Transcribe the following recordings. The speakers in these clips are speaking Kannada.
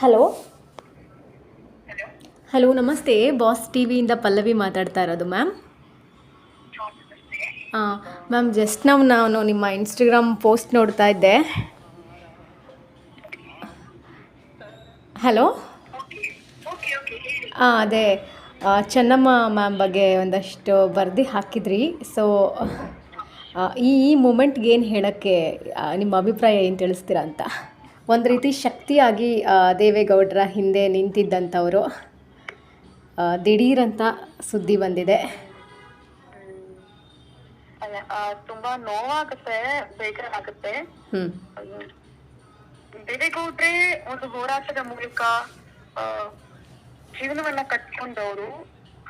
ಹಲೋ. ಹಲೋ, ನಮಸ್ತೆ. ಬಾಸ್ ಟಿ ವಿಯಿಂದ ಪಲ್ಲವಿ ಮಾತಾಡ್ತಾ ಇರೋದು ಮ್ಯಾಮ್. ಮ್ಯಾಮ್, ಜಸ್ಟ್ ನಾನು ನಿಮ್ಮ ಇನ್ಸ್ಟಾಗ್ರಾಮ್ ಪೋಸ್ಟ್ ನೋಡ್ತಾ ಇದ್ದೆ. ಹಲೋ. ಅದೇ ಚೆನ್ನಮ್ಮ ಮ್ಯಾಮ್ ಬಗ್ಗೆ ಒಂದಷ್ಟು ಬರೆದು ಹಾಕಿದ್ರಿ. ಸೊ ಈ ಮೂಮೆಂಟ್ಗೆ ಏನು ಹೇಳೋಕ್ಕೆ, ನಿಮ್ಮ ಅಭಿಪ್ರಾಯ ಏನು ತಿಳಿಸ್ತೀರಾ ಅಂತ. ಒಂದು ರೀತಿ ಶಕ್ತಿಯಾಗಿ ದೇವೇಗೌಡರ ಹಿಂದೆ ನಿಂತಿದ್ದಂಥವರು ದಿಢೀರಂತ ಸುದ್ದಿ ಬಂದಿದೆ. ತುಂಬಾ ನೋವಾಗುತ್ತೆ, ಬೇಜಾರಾಗುತ್ತೆ. ಹ್ಮ್ ದೇವೇಗೌಡ್ರೆ ಒಂದು ಹೋರಾಟದ ಮೂಲಕ ಜೀವನವನ್ನ ಕಟ್ಕೊಂಡವರು.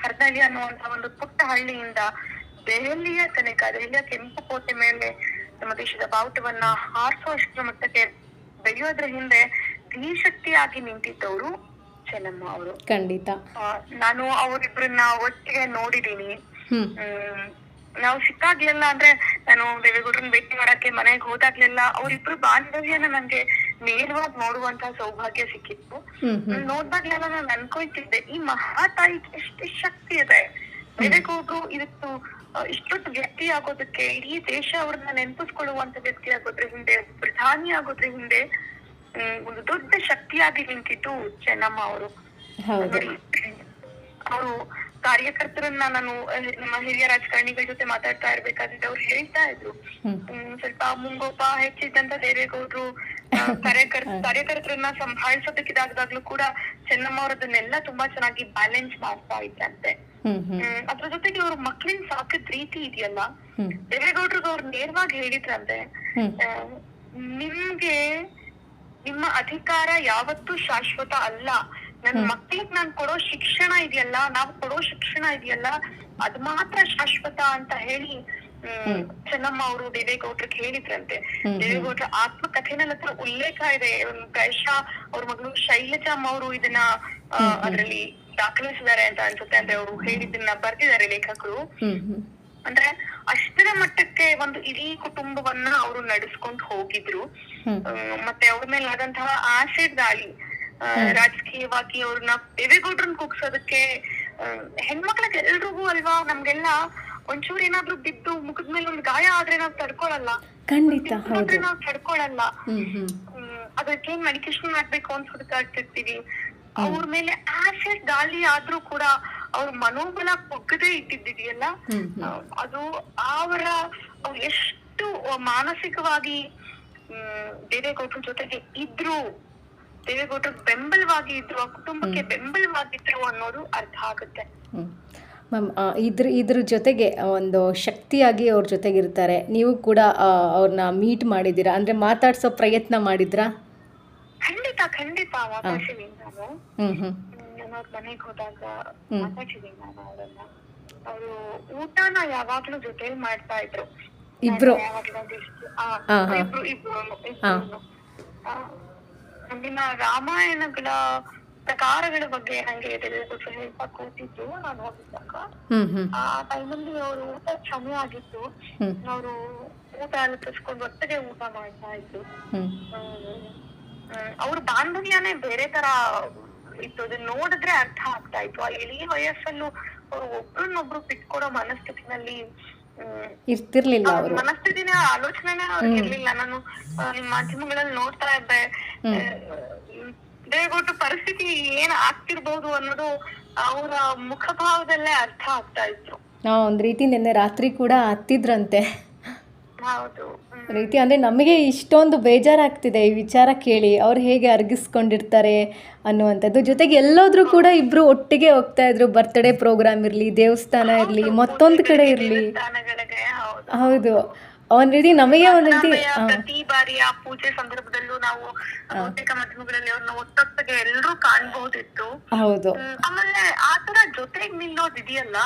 ಹರದಹಳ್ಳಿ ಅನ್ನುವಂತ ಒಂದು ಪುಟ್ಟ ಹಳ್ಳಿಯಿಂದ ದೆಹಲಿಯ ತನಕ, ದೆಹಲಿಯ ಕೆಂಪು ಕೋಟೆ ಮೇಲೆ ನಮ್ಮ ದೇಶದ ಬಾವುಟವನ್ನ ಹಾರಿಸುವಷ್ಟರ ಮಟ್ಟಕ್ಕೆ ಬೆಳೆಯೋದ್ರ ಹಿಂದೆ ಧೀಶಕ್ತಿಯಾಗಿ ನಿಂತಿದ್ದವರು ಚೆನ್ನಮ್ಮ ಅವರು. ಖಂಡಿತ. ನಾನು ಅವರಿಬ್ಬರನ್ನ ಒಟ್ಟಿಗೆ ನೋಡಿದೀನಿ. ನಾವು ಸಿಕ್ಕಾಗ್ಲೆಲ್ಲ, ಅಂದ್ರೆ ನಾನು ದೇವೇಗೌಡರನ್ನ ಭೇಟಿ ಮಾಡಕ್ಕೆ ಮನೆಗೆ ಹೋದಾಗ್ಲೆಲ್ಲ ಅವರಿಬ್ರು ಬಾಂಧವ್ಯನ ನಂಗೆ ನೇರವಾಗಿ ನೋಡುವಂತ ಸೌಭಾಗ್ಯ ಸಿಕ್ಕಿತ್ತು. ನೋಡ್ದಾಗ್ಲೆಲ್ಲ ನಾನು ಅನ್ಕೊಳ್ತಿದ್ದೆ, ಈ ಮಹಾತಾಯಿಗೆ ಎಷ್ಟು ಶಕ್ತಿ ಇದೆ. ದೇವೇಗೌಡರು ಇವತ್ತು ಇಷ್ಟೊತ್ತು ವ್ಯಕ್ತಿ ಆಗೋದಕ್ಕೆ, ಇಡೀ ದೇಶ ಅವ್ರನ್ನ ನೆನಪಿಸ್ಕೊಳ್ಳುವಂತ ವ್ಯಕ್ತಿ ಆಗೋದ್ರ ಹಿಂದೆ, ಪ್ರಧಾನಿ ಆಗೋದ್ರ ಹಿಂದೆ ಒಂದು ದೊಡ್ಡ ಶಕ್ತಿಯಾಗಿ ನಿಂತಿದ್ದು ಚೆನ್ನಮ್ಮ ಅವರು. ಅವರು ಕಾರ್ಯಕರ್ತರನ್ನ, ನಾನು ನಮ್ಮ ಹಿರಿಯ ರಾಜಕಾರಣಿಗಳ ಜೊತೆ ಮಾತಾಡ್ತಾ ಇರ್ಬೇಕಾದ್ರೆ ಅವ್ರು ಹೇಳ್ತಾ ಇದ್ರು, ಸ್ವಲ್ಪ ಮುಂಗೋಪ ಹೆಚ್ಚಿದ್ದಂತ ದೇವೇಗೌಡರು ಕಾರ್ಯಕರ್ತರನ್ನ ಸಂಭಾಳಿಸೋದಕ್ಕಿದಾಗ್ದಾಗ್ಲೂ ಕೂಡ ಚೆನ್ನಮ್ಮ ಅವರದನ್ನೆಲ್ಲ ತುಂಬಾ ಚೆನ್ನಾಗಿ ಬ್ಯಾಲೆನ್ಸ್ ಮಾಡ್ತಾ ಇದ್ರಂತೆ. ಅದ್ರ ಜೊತೆಗೆ ಅವ್ರ ಮಕ್ಳಿನ ಸಾಕಿದ ರೀತಿ ಇದೆಯಲ್ಲ, ದೇವೇಗೌಡ್ರಿಗೆ ಅವ್ರು ನೇರವಾಗಿ ಹೇಳಿದ್ರಂತೆ, ನಿಮ್ಗೆ ನಿಮ್ಮ ಅಧಿಕಾರ ಯಾವತ್ತೂ ಶಾಶ್ವತ ಅಲ್ಲ. ನನ್ ಮಕ್ಳಿಗೆ ನಾನ್ ಕೊಡೋ ಶಿಕ್ಷಣ ಇದೆಯಲ್ಲ, ನಾವು ಕೊಡೋ ಶಿಕ್ಷಣ ಇದೆಯಲ್ಲ, ಅದ್ ಮಾತ್ರ ಶಾಶ್ವತ ಅಂತ ಹೇಳಿ ಚೆನ್ನಮ್ಮ ಅವರು ದೇವೇಗೌಡ್ರಿಗೆ ಹೇಳಿದ್ರಂತೆ. ದೇವೇಗೌಡ್ರ ಆತ್ಮಕಥೆನಲ್ಲಿ ಹತ್ರ ಉಲ್ಲೇಖ ಇದೆ. ಪ್ರಾಯಶಃ ಅವ್ರ ಮಗಳು ಶೈಲಜಾಮ್ ಅವರು ಇದನ್ನ ಅದ್ರಲ್ಲಿ ದಾಖಲಿಸಿದ್ದಾರೆ ಅಂತ ಅನ್ಸುತ್ತೆ. ಅಂದ್ರೆ ಅವರು ಹೇಳಿದ್ದನ್ನ ಬರ್ದಿದ್ದಾರೆ ಲೇಖಕರು. ಅಂದ್ರೆ ಅಷ್ಟರ ಮಟ್ಟಕ್ಕೆ ಒಂದು ಇಡೀ ಕುಟುಂಬವನ್ನ ಅವರು ನಡೆಸ್ಕೊಂಡು ಹೋಗಿದ್ರು. ಮತ್ತೆ ಅವ್ರ ಮೇಲೆ ಆದಂತಹ ಆಸಿಡ್ ದಾಳಿ, ರಾಜಕೀಯವಾಗಿ ಅವ್ರನ್ನ ದೇವೇಗೌಡ್ರನ್ನ ಕುಗ್ಸೋದಕ್ಕೆ, ಹೆಣ್ಮಕ್ಳಿಗೆ ಎಲ್ರಿಗೂ ಅಲ್ವಾ, ನಮ್ಗೆಲ್ಲ ಒಂಚೂರು ಏನಾದ್ರು ಬಿದ್ದು ಮುಖದ ಮೇಲೆ ಒಂದು ಗಾಯ ಆದ್ರೆ ನಾವ್ ತಡ್ಕೊಳಲ್ಲ, ನಾವ್ ತಡ್ಕೊಳಲ್ಲ. ಅದಕ್ಕೆ ಮೆಡಿಕೇಶನ್ ಮಾಡ್ಬೇಕು ಅಂತ ಹುಡುಕಾಡ್ತಿರ್ತೀವಿ. ಅವ್ರ ಮೇಲೆ ಆಸಿಡ್ ದಾಳಿ ಆದ್ರೂ ಕೂಡ ಅವ್ರ ಮನೋಬಲ ಕುಗ್ಗದೆ ಇಟ್ಟಿದ್ದಿದೆಯಲ್ಲ, ಅದು ಅವ್ರು ಎಷ್ಟು ಮಾನಸಿಕವಾಗಿ ದೇವೇಗೌಡ್ರ ಜೊತೆಗೆ ಇದ್ರು, ದೇವೇಗೌಡ್ರ ಬೆಂಬಲವಾಗಿ ಇದ್ರು, ಆ ಕುಟುಂಬಕ್ಕೆ ಬೆಂಬಲವಾಗಿದ್ರು ಅನ್ನೋದು ಅರ್ಥ ಆಗುತ್ತೆ. ಮ್ಯಾಮ್, ಇದ್ರ ಜೊತೆಗೆ ಒಂದು ಶಕ್ತಿಯಾಗಿ ಅವ್ರ ಜೊತೆಗಿರ್ತಾರೆ. ನೀವು ಕೂಡ ಅವ್ರನ್ನ ಮೀಟ್ ಮಾಡಿದ್ದೀರಾ, ಅಂದ್ರೆ ಮಾತಾಡ್ಸೋ ಪ್ರಯತ್ನ ಮಾಡಿದ್ರಾ? ಖಂಡಿತ ಮಾತಾಡ್ಸಿದೀನಿ ನಾನು. ನಾನು ಅವ್ರ ಮನೆಗೆ ಹೋದಾಗ ಮಾತಾಡ್ಸಿದೀನಿ ನಾನು ಅವರನ್ನ. ಅವರು ಊಟನ ಯಾವಾಗ್ಲೂ ಜೊತೆಲಿ ಮಾಡ್ತಾ ಇದ್ರು. ಇಬ್ರು ಮುಂದಿನ ರಾಮಾಯಣಗಳ ಪ್ರಕಾರಗಳ ಬಗ್ಗೆ ನಂಗೆ ಹೇಳ್ತಾ ಕೂತಿದ್ದು ನಾನು ಹೋಗಿದ್ದಾಗ. ಆ ಟೈಮಲ್ಲಿ ಅವರು ಊಟ ಸಮಯ ಆಗಿತ್ತು. ಅವರು ಊಟ ಎಲ್ಲ ತರ್ಸ್ಕೊಂಡು ಒಟ್ಟಿಗೆ ಊಟ ಮಾಡ್ತಾ ಇದ್ರು. ಅವ್ರ ಬಾಂಧವ್ಯನೇ ಬೇರೆ ತರ ಇತ್ತು. ಅದನ್ನ ನೋಡಿದ್ರೆ ಅರ್ಥ ಆಗ್ತಾ ಇತ್ತು. ಆ ಎಳೆಯ ವಯಸ್ಸಲ್ಲೂ ಅವ್ರು ಒಬ್ರನ್ನೊಬ್ರು ಬಿಟ್ಕೊಡೋ ಮನಸ್ಥಿತಿನಲ್ಲಿ ಇರ್ತಿರ್ಲಿಲ್ಲ. ಮನಸ್ಥಿತಿನ ಆಲೋಚನೆನೇ ಅವ್ರಿಗೆ ಇರ್ಲಿಲ್ಲ. ನಾನು ನಿಮ್ ಮಾಧ್ಯಮಗಳಲ್ಲಿ ನೋಡ್ತಾ ಇದ್ದೆ, ದೇವೇಗೌಡ್ರ ಪರಿಸ್ಥಿತಿ ಏನ್ ಆಗ್ತಿರ್ಬೋದು ಅನ್ನೋದು ಅವರ ಮುಖಭಾವದಲ್ಲೇ ಅರ್ಥ ಆಗ್ತಾ ಇತ್ತು. ಒಂದ್ ರೀತಿ ನಿನ್ನೆ ರಾತ್ರಿ ಕೂಡ ಹತ್ತಿದ್ರಂತೆ. ಹೌದು. ರೀತಿ ಅಂದ್ರೆ ನಮಗೆ ಇಷ್ಟೊಂದು ಬೇಜಾರಾಗ್ತಿದೆ ಈ ವಿಚಾರ ಕೇಳಿ. ಅವ್ರು ಹೇಗೆ ಅರ್ಗಿಸ್ಕೊಂಡಿರ್ತಾರೆ ಅನ್ನುವಂಥದ್ದು. ಜೊತೆಗೆ ಎಲ್ಲೋದ್ರೂ ಕೂಡ ಇಬ್ರು ಒಟ್ಟಿಗೆ ಹೋಗ್ತಾ ಇದ್ರು. ಬರ್ತ್ಡೇ ಪ್ರೋಗ್ರಾಮ್ ಇರ್ಲಿ, ದೇವಸ್ಥಾನ ಇರ್ಲಿ, ಮತ್ತೊಂದು ಕಡೆ ಇರ್ಲಿ. ಹೌದು, ಒಂದ್ ರೀತಿ ನಮಗೆ ಒಂದ್ ರೀತಿ ಪ್ರತಿ ಬಾರಿಯ ಪೂಜೆ ಸಂದರ್ಭದಲ್ಲೂ ನಾವು ಬಹುತೇಕ ಮಾಧ್ಯಮಗಳಲ್ಲಿ ಅವ್ರನ್ನ ಒಟ್ಟೊಟ್ಟಿಗೆ ಎಲ್ಲರೂ ಕಾಣಬಹುದಿತ್ತು. ಹೌದು. ಆಮೇಲೆ ಆತರ ಜೊತೆಗೆ ನಿಲ್ಲೋದಿದೆಯಲ್ಲ,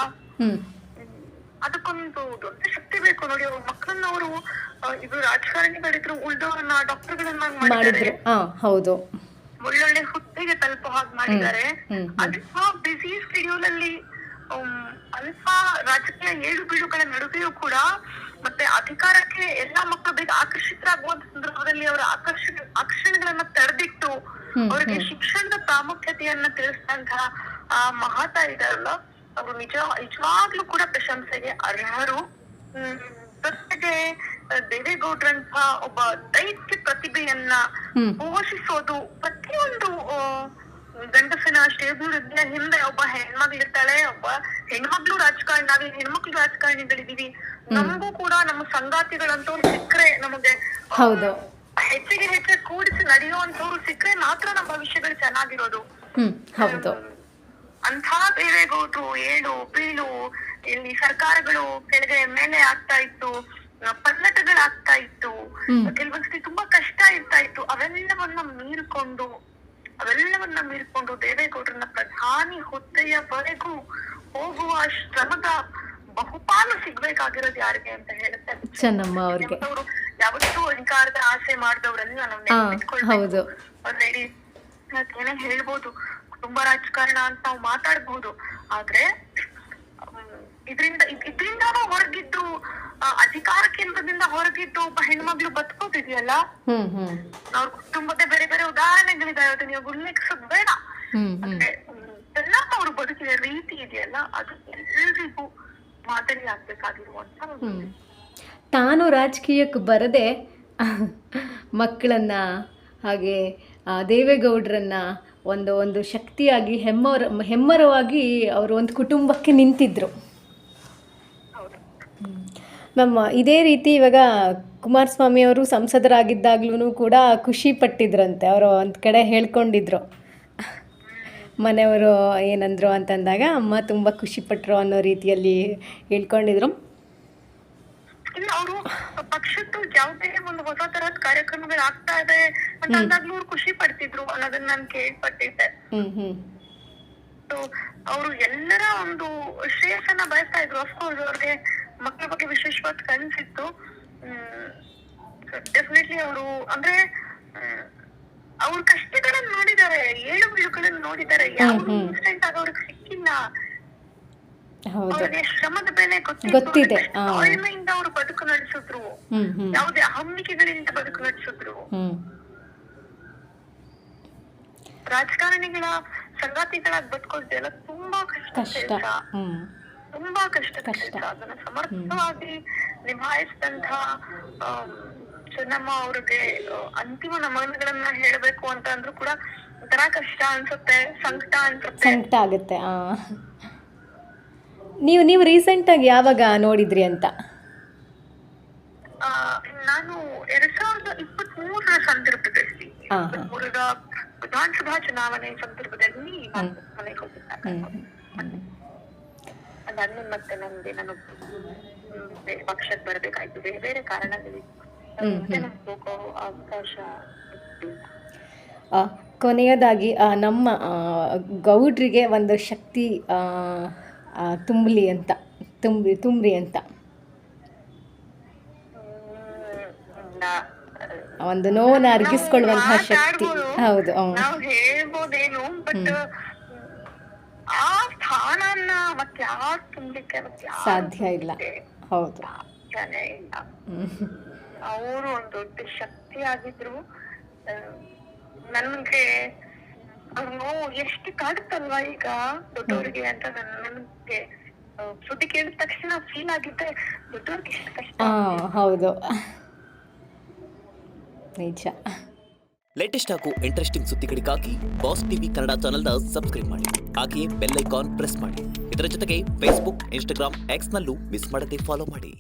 ಅದಕ್ಕೊಂದು ದೊಡ್ಡ ಶಕ್ತಿ ಬೇಕು ನೋಡಿ. ಅವ್ರ ಮಕ್ಕಳನ್ನ ಅವರು ಇದು ರಾಜಕಾರಣಿಗಳಿದ್ರು, ಉಳ್ದವ್ರನ್ನ ಡಾಕ್ಟರ್ಗಳನ್ನ ಮಾಡಿದ್ದಾರೆ. ಹೌದು, ಒಳ್ಳೊಳ್ಳೆ ಹುದ್ದೆಗೆ ತಲುಪೋ ಹಾಗೆ ಮಾಡಿದ್ದಾರೆ. ಅಲ್ಪ ಬಿಸಿ ಶೆಡ್ಯೂಲ್ ಅಲ್ಲಿ ಅಲ್ಪ ರಾಜಕೀಯ ಏಳು ಬೀಳುಗಳ ನಡುವೆಯೂ ಕೂಡ, ಮತ್ತೆ ಅಧಿಕಾರಕ್ಕೆ ಎಲ್ಲಾ ಮಕ್ಕಳು ಬೇಗ ಆಕರ್ಷಿತರಾಗುವಂತ ಸಂದರ್ಭದಲ್ಲಿ ಅವರ ಆಕರ್ಷಣೆಗಳನ್ನ ತಡೆದಿಟ್ಟು ಅವ್ರಿಗೆ ಶಿಕ್ಷಣದ ಪ್ರಾಮುಖ್ಯತೆಯನ್ನ ತಿಳಿಸಿದಂತಹ ಆ ಮಹಾತಾ ಇದಾರಲ್ಲ, ಅವರು ನಿಜವಾಗ್ಲೂ ಕೂಡ ಪ್ರಶಂಸೆಗೆ ಅರ್ಹರು. ಜೊತೆಗೆ ದೇವೇಗೌಡರಂತ ಒಬ್ಬ ದೈತ್ಯ ಪ್ರತಿಭೆಯನ್ನ ಪೋಷಿಸೋದು, ಪ್ರತಿಯೊಂದು ಗಂಡಸಿನ ಶ್ರೇಭಿವೃದ್ಧಿಯ ಹಿಂದೆ ಒಬ್ಬ ಹೆಣ್ಮಗಳಿರ್ತಾಳೆ, ಒಬ್ಬ ಹೆಣ್ಮಕ್ಳು ರಾಜಕಾರಣ, ನಾವೇನ್ ಹೆಣ್ಮಕ್ಳು ರಾಜಕಾರಣಿಗಳಿದೀವಿ, ನಮಗೂ ಕೂಡ ನಮ್ಮ ಸಂಗಾತಿಗಳಂತವ್ರು ಸಿಕ್ಕ್ರೆ, ನಮಗೆ ಹೌದು ಹೆಚ್ಚಿಗೆ ಕೂಡಿಸಿ ನಡೆಯುವಂತವ್ರು ಸಿಕ್ಕ್ರೆ ಮಾತ್ರ ನಮ್ಮ ಭವಿಷ್ಯಗಳು ಚೆನ್ನಾಗಿರೋದು. ಹೌದು. ಅಂಥ ದೇವೇಗೌಡರು ಏಳು ಬೀಳು, ಇಲ್ಲಿ ಸರ್ಕಾರಗಳು ಕೆಳಗೆ ಮೇಲೆ ಆಗ್ತಾ ಇತ್ತು, ಪಲ್ಲಟಗಳಾಗ್ತಾ ಇತ್ತು, ಕೆಲವೊಂದ್ಸತಿ ತುಂಬಾ ಕಷ್ಟ ಇರ್ತಾ ಇತ್ತು. ಅವೆಲ್ಲವನ್ನ ಮೀರ್ಕೊಂಡು ದೇವೇಗೌಡರನ್ನ ಪ್ರಧಾನಿ ಹುದ್ದೆಯವರೆಗೂ ಹೋಗುವ ಶ್ರಮದ ಬಹುಪಾಲು ಸಿಗ್ಬೇಕಾಗಿರೋದು ಯಾರಿಗೆ ಅಂತ ಹೇಳುತ್ತೆ ಚೆನ್ನಮ್ಮ ಅವ್ರಿಗೆ. ಯಾವತ್ತೂ ಅಧಿಕಾರದ ಆಸೆ ಮಾಡಿದವರೆಲ್ಲ ನಾವು ನೆನ್ಪಿಟ್ಕೊಳ್ಬೇಕು. ಆಲ್ರೆಡಿ ಏನೇ ಹೇಳ್ಬೋದು, ಕುಟುಂಬ ರಾಜಕಾರಣ ಅಂತ ನಾವು ಮಾತಾಡ್ಬಹುದು, ಆದ್ರೆ ಇದ್ರಿಂದಾನು ಹೊರಗಿದ್ದು, ಅಧಿಕಾರ ಕೇಂದ್ರದಿಂದ ಹೊರಗಿದ್ದು ಒಬ್ಬ ಹೆಣ್ಮಗ್ಳು ಬದುಕೋದಿದೆಯಲ್ಲ, ಅವ್ರ ಕುಟುಂಬದ ಬೇರೆ ಬೇರೆ ಉದಾಹರಣೆಗಳಿದಾವೆ, ಅದು ನೀವು ಉಲ್ಲೇಖಿಸೋದು ಬೇಡ. ಎಲ್ಲ ಅವ್ರು ಬದುಕಿದ ರೀತಿ ಇದೆಯಲ್ಲ, ಅದು ಎಲ್ರಿಗೂ ಮಾದರಿ ಆಗ್ಬೇಕಾಗಿರುವಂತ. ತಾನು ರಾಜಕೀಯಕ್ಕೆ ಬರದೆ ಮಕ್ಕಳನ್ನ ಹಾಗೆ ದೇವೇಗೌಡರನ್ನ ಒಂದು ಶಕ್ತಿಯಾಗಿ ಹೆಮ್ಮರವಾಗಿ ಅವರು ಒಂದು ಕುಟುಂಬಕ್ಕೆ ನಿಂತಿದ್ರು. ಮ್ಯಾಮ್, ಇದೇ ರೀತಿ ಇವಾಗ ಕುಮಾರಸ್ವಾಮಿ ಅವರು ಸಂಸದರಾಗಿದ್ದಾಗ್ಲೂ ಕೂಡ ಖುಷಿ ಪಟ್ಟಿದ್ರಂತೆ. ಅವರು ಒಂದು ಕಡೆ ಹೇಳ್ಕೊಂಡಿದ್ರು, ಮನೆಯವರು ಏನಂದ್ರು ಅಂತಂದಾಗ ಅಮ್ಮ ತುಂಬ ಖುಷಿಪಟ್ಟರು ಅನ್ನೋ ರೀತಿಯಲ್ಲಿ ಹೇಳ್ಕೊಂಡಿದ್ರು. ಇಲ್ಲ, ಅವರು ಪಕ್ಷದ್ದು ಯಾವುದೇ ಒಂದು ಹೊಸ ತರಹದ ಕಾರ್ಯಕ್ರಮಗಳು ಆಗ್ತಾ ಇದೆ ಅಂತ ಅಂದಾಗ್ಲೂ ಅವ್ರು ಖುಷಿ ಪಡ್ತಿದ್ರು ಅನ್ನೋದನ್ನ ನಾನು ಕೇಳ್ಪಟ್ಟಿದ್ದೆ. ಅವರು ಎಲ್ಲರ ಒಂದು ಶ್ರೇಯಸ್ಸನ್ನ ಬಯಸ್ತಾ ಇದ್ರು. ಅಫ್ಕೋರ್ಸ್ ಅವ್ರಿಗೆ ಮಕ್ಕಳ ಬಗ್ಗೆ ವಿಶೇಷವಾದ ಕನ್ಸಿತ್ತು. ಡೆಫಿನೆಟ್ಲಿ ಅವರು ಅಂದ್ರೆ ಅವ್ರ ಕಷ್ಟಗಳನ್ನ ನೋಡಿದ್ದಾರೆ, ಏಳು ಬೀಳುಗಳನ್ನ ನೋಡಿದ್ದಾರೆ, ಯಾವ್ದು ಇನ್ಸ್ಟೆಂಟ್ ಆಗಿ ಅವ್ರಿಗೆ ಸಿಕ್ಕಿಲ್ಲ. ಅವ್ರಿಗೆ ಶ್ರಮದ ಬೆಲೆ ಗೊತ್ತಿದೆ. ತಾಳ್ಮೆಯಿಂದ ಅವರು ಬದುಕು ನಡೆಸಿದ್ರು, ಯಾವುದೇ ಹಮ್ಮಿಕೆಗಳಿಂದ ಬದುಕು ನಡೆಸಿದ್ರು. ರಾಜಕಾರಣಿಗಳ ಸಂಗಾತಿಗಳಾಗಿ ಬದುಕೋದೆಲ್ಲ ತುಂಬಾ ಕಷ್ಟ, ತುಂಬಾ ಕಷ್ಟ. ಅದನ್ನ ಸಮರ್ಥವಾಗಿ ನಿಭಾಯಿಸಿದಂತ ಚೆನ್ನಮ್ಮ ಅವ್ರಿಗೆ ಅಂತಿಮ ನಮನಗಳನ್ನ ಹೇಳ್ಬೇಕು ಅಂತ ಅಂದ್ರೂ ಕೂಡ ಒಂಥರ ಕಷ್ಟ ಅನ್ಸುತ್ತೆ, ಸಂಕಟ ಆಗುತ್ತೆ. ನೀವು ರೀಸೆಂಟಾಗಿ ಯಾವಾಗ ನೋಡಿದ್ರಿ ಅಂತ? ನಾನು 2023 ಸಂದರ್ಭದಲ್ಲಿ, 2023 ವಿಧಾನಸಭಾ ಚುನಾವಣೆ ಸಂದರ್ಭದಲ್ಲಿ ಮನೆಗೆ ಹೋಗಿದ್ದೆ. ಅದಾದ್ಮೇಲೆ ಮತ್ತೆ ನಾನು ಪಕ್ಷಕ್ಕೆ ಬರ್ಬೇಕಾಯ್ತು, ಬೇರೆ ಬೇರೆ ಕಾರಣಗಳಿತ್ತು, ಹೋಗೋ ಅವಕಾಶ. ಕೊನೆಯದಾಗಿ ನಮ್ಮ ಗೌಡ್ರಿಗೆ ಒಂದು ಶಕ್ತಿ ತುಂಬ್ರಿ ಅಂತ ಒಂದು ನೋವನ್ನ ಅರ್ಗಿಸ್ಕೊಳ್ಳುವಂತಹ ಶಕ್ತಿ. ಹೌದು, ನಾವು ಹೇಳ್ಬೋದೇನು, ಬಟ್ ಆ ಸ್ಥಾನನ ಮತ್ತೆ ಯಾರು ತುಂಬಲಿಕ್ಕೆ ಸಾಧ್ಯ ಇಲ್ಲ. ಹೌದು, ಸಾಧ್ಯನೇ ಇಲ್ಲ. ಅವರು ಒಂದು ದೊಡ್ಡ ಶಕ್ತಿ ಆಗಿದ್ರು. ನನ್ಗೆ ನೋವು ಎಷ್ಟು ಕಾಡುತ್ತಲ್ವಾ ಈಗ ದೊಡ್ಡವ್ರಿಗೆ ಅಂತ ನನ್ಗೆ ಸುದ್ದಿ ಕೇಳಿದ ತಕ್ಷಣ ಫೀಲ್ ಆಗಿದ್ದೆ, ದೊಡ್ಡವ್ರಿಗೆ ಎಷ್ಟು ಕಷ್ಟ. ಹೌದು, ನಿಜ. ಲೇಟೆಸ್ಟ್ ಹಾಗೂ ಇಂಟ್ರೆಸ್ಟಿಂಗ್ ಸುದ್ದಿಗಳಿಗಾಗಿ ಬಾಸ್ ಟಿವಿ ಕನ್ನಡ ಚಾನೆಲ್ನ ಸಬ್ಸ್ಕ್ರೈಬ್ ಮಾಡಿ, ಹಾಗೆಯೇ ಬೆಲ್ ಐಕಾನ್ ಪ್ರೆಸ್ ಮಾಡಿ. ಇದರ ಜೊತೆಗೆ ಫೇಸ್ಬುಕ್, ಇನ್ಸ್ಟಾಗ್ರಾಮ್, ಎಕ್ಸ್ನಲ್ಲೂ ಮಿಸ್ ಮಾಡದೆ ಫಾಲೋ ಮಾಡಿ.